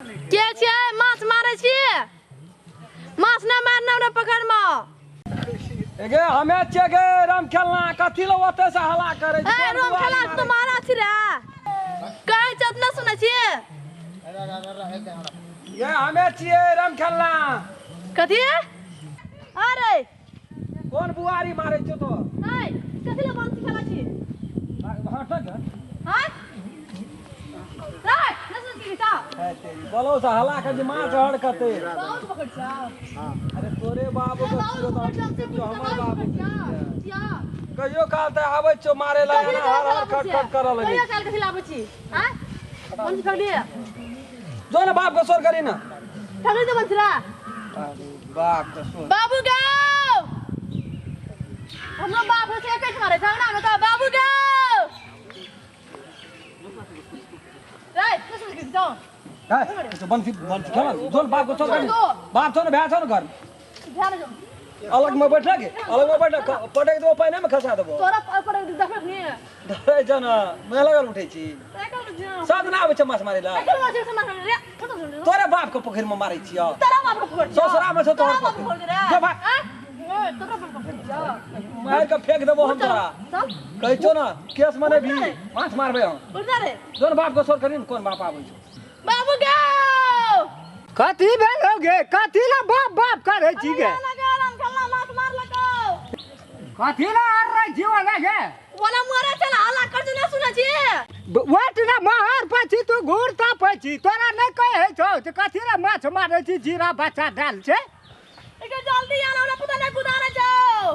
के छे माछ मारे छी माछ न मारना न पकड़ म एगे हमे छे गे राम खेलना कथि ल ओते से हल्ला करे छी ए राम खेला तुम्हारा छी रे कहे छत न सुने छी ये हमे छिए राम खेलना कथि अरे कौन बुआरी मारे छ तो ए कथि ल बंसी खेला छी हटक हां रे न सुन की ता है तेरी बोलो से हल्ला कर माछ हड़कते बहुत पकड़ छ अरे तोरे बाबू के छियो तो हमर बाबू क्या कहियो काल त आबै छो मारे ला ना हर हर खट खट करे लगे कहियो काल कथि लाबै छी हां बंसी पकड़ लिए जो ना बाप को सोर करी ना पकड़ दे बंसरा अरे बाप का सोर बाबू गाओ हमरो बाप से एक मारे झगड़ा में तो बाबू गाओ रे कसम से जाओ है तो बंसी खेला जोन बाप को सोर करी बाप छ न भ्या छ न घर ध्यान दो अलग में बैठ के अलग में बैठ पटक दो पानी में खसा देबो तोरा पर देखक नहीं डरे जन मैं लगल उठै छी सब ना आबै छ माछ मारे ला तोरे बाप को पोखर में मारै छियो तेरा बाप को पकड़ ससुरा में छ तोहर पोखर जो भाग तोरा बाप को पकड़ मार के फेंक देबो हम तोरा चल कहै छो ना केस मने भी माछ मारबे हम उठ जा रे जोन बाप को सोर करी कोन बाप आबै छ बाबू गाओ कथी भेल हो गे कथी ला बाप बाप करे छी गे लगाम खेलना माछ मार लको कथी ला आर रे जीवा ना गे वाला मरे छ ना हल्ला कर न सुने छी वाट ना मार पाछी तू घूरता पाछी तोरा नहीं कहे छौ त कथी ला माछ मारे छी जीरा बच्चा डाल छे एके जल्दी आना ना पता नहीं कुदारे जाओ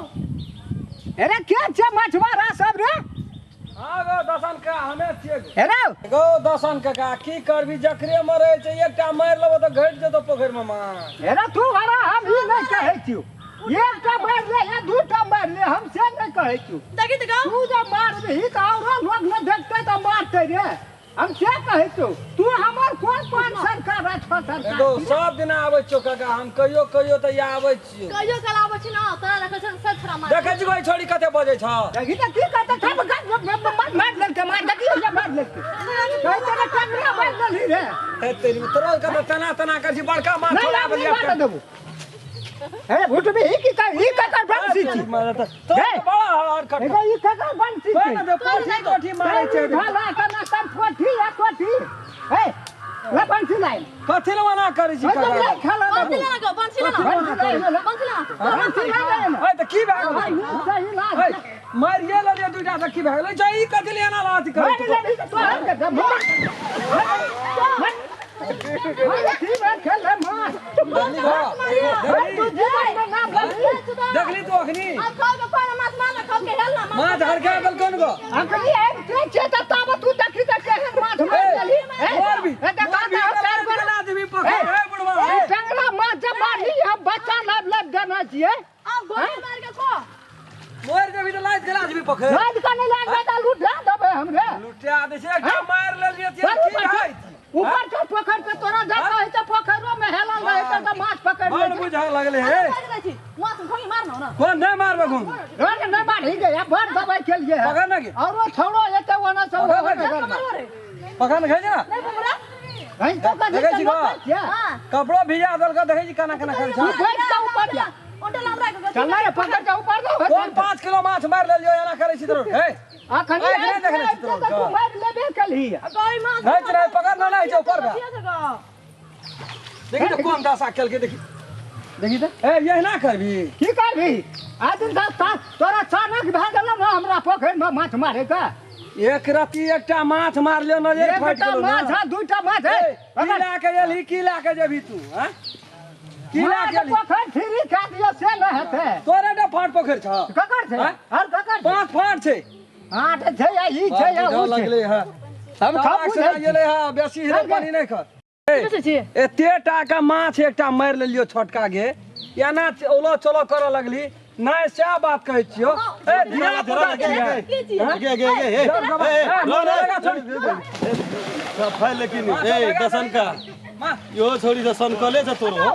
अरे के छे माछ मारा सब रे हां गो दसन का हमे छिए अरे गो दसन का की करबी जकरे मरे छै एकटा मार लेबो त घट जेतो पोखर में माछ अरे तू हरा हम ही नहीं कहे छी एकटा मार ले या दूटा मार ले हम से नहीं कहे छी देखि त गाओ तू जब मार दही त और लोग न देखते त मारते रे हम से कहे छी तू हमर कौन सरकार है सरकार एगो सब दिन आबै छो काका हम कहियो कहियो त या आबै छियो कहियो काल आबै छी ना तोरा रखै छ सब थोड़ा मार देखै छी कोई छोड़ी कते बजे छ देखी त की करते खब गन मार लेके मार देखी या मार लेके कहे त कमरा मार दली रे ए तेरी तोरा का तना तना कर छी बड़का माछ नहीं छोड़ा बलिया मार देबो अरे भूत भी ही का बंसी छी तो बड़ा हर खट एगो ई का बंसी छी ना दे कोठी कोठी मारे छै भाला तना सब कोठी या कोठी ए ला बंसी लाइन कथि ल मना करै छी मतलब काका ला खाला बंसी लेना गो बंसी लेना बंसी लेना बंसी लाइन ए त की भए गेलै सही ला ए मारिए ल रे दुइटा त की भए गेलै जा ई कथि ल एना रात करै छी तो हम के ठीक है खेल ले मार देखली तो अखनी अब खाओ के कोन माछ मार खाओ के हेल ना माछ हर के गल कोन गो अखनी एक ट्रेन से तब तू देखी त केहन माछ मार देली और भी ए देखा भी चार बना देबी पोखर है बुढ़वा ए टंगरा माछ मारली हम बच्चा लब देना छिए अब गोली मार के खो मोर देबी त लाज गला देबी पोखर रात का नहीं लाग बेटा लूटा देबे हमरे लुटिया दे से एकटा मार ले लिए की है ऊपर से पोखर पे तोरा जाता है तो पोखरो में हेलल रहे तो माछ पकड़ ले बड़ बुझा लगले हे माछ ढोंगी मारना ना कोन नहीं मारबे घुम रोज न मार ही गया भर दबाई के लिए पकड़ ना के और वो छोड़ो एते वना सब पकड़ ना खाई ना नहीं पकड़ा नहीं तो का देखै छी क्या हां कपड़ो भिजा दल का देखै छी काना काना खाई तू बैठ के ऊपर जा ओटे लाम राख चल रे पकड़ के ऊपर दो कौन 5 किलो माछ मार ले लियो एना करे छी तोर हे अखनी नहीं देखले छी तोर तू मार लेबे कली कोई माछ नहीं चले पकड़ ना नहीं ऊपर बा देखी तो कौन दासा खेल के देखी देखी तो ए ये ना करबी की करबी आज दिन तोरा चानक भए गेल ना हमरा पोखर में माछ मारे का एक राती एकटा माछ मार लियो नजर फाट एकटा गेलो माछ है दूटा माछ है की ला के एली की ला के जेबी तू हैं की ला के एली पोखर फ्री खा दियो से न हेते तोरे डा फाट पोखर छ ककर छै हर ककर 5 फाट छै आठ छै या ई छै या उ छै लगले है हम खा से गेले है बेसी हिरे पानी नहीं कर एते टाका माछ एकटा मार लेलियो छोटका गे एना ओलो चलो करे लगली नहीं से बात कहै छियो ए धिया पुता गे फाइल लेकिन ए दसन का यो छोड़ी दसन कले छ तोरो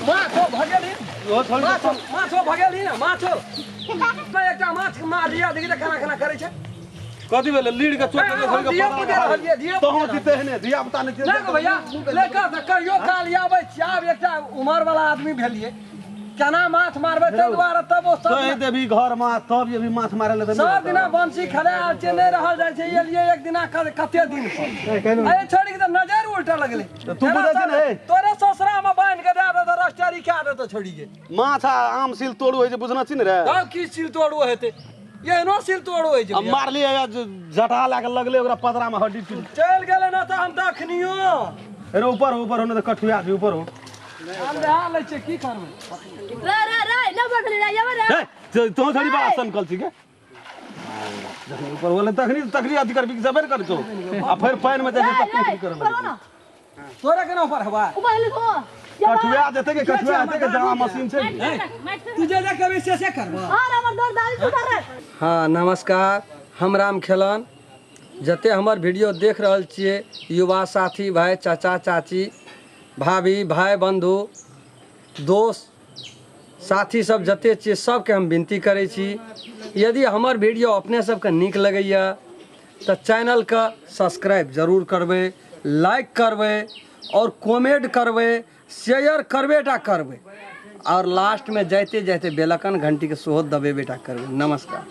माछो भगेली यो छोड़ी माछो भगेली ना माछो एकटा माछ मार लिया देखि त खाना खाना करे छै कथी भेलै लीड के चोट के धरि के दिया पुते रहलिए, दिया तो हम जीते हने दिया पता नहीं देखो भैया लेकर त कहियो काल आबै छी आब एकटा उमर वाला आदमी भेलिए केना माछ मारबै तै दुआरे तब ओ तो सब देवी घर में तब ये भी माछ मारे ले सब दिना बंसी खेले आर छै नहीं रहल जाय छै ये लिए एक दिना कते दिन अरे छोड़ी के त नजर उल्टा लगले तू बुझै छी ने तोरे ससुरा में बांध के दे दे रस्टरी खा दे तो छोड़ी के माछ आम सिल तोड़ू होय जे बुझना छी ने रे गाँव की सिल तोड़ो हेते एहनो सिल तोड़ो होय छै अब मारलिए जटा लाके लगले ओकरा पतरा में हड्डी टूट चल गेले न त हम तखनियो अरे ऊपर ऊपर होने तो कठुआ भी ऊपर हो हम देहा ले छै की करबै रे न बकली रे ये रे तो थोड़ी बात संकल छी के ऊपर बोले तखनी तखनी अथी करबी जबर कर छो आ फिर पैन में जाके तक कर करो ना तोरे केना ऊपर हवा ऊपर ले तो कठुआ जेते के कठुआ जेते के जहाँ मशीन छै तुझे जे कभी से करबो हां हमर दौड़ दादी सुधर रे हाँ नमस्कार हम राम खेलन जते हमर वीडियो देख रहल छिए युवा साथी भाई चाचा चाची भाभी भाई बंधु दोस्त साथी सब जते छिए सबके हम विनती करै छी यदि हमर वीडियो अपने सबके नीक लगैया तो चैनल के सब्सक्राइब जरूर करबै लाइक करबै और कमेंट करबै शेयर करबेटा करबै और लास्ट में जाते जाते बेलकन घंटी के सेहो दबेबेटा करबै नमस्कार।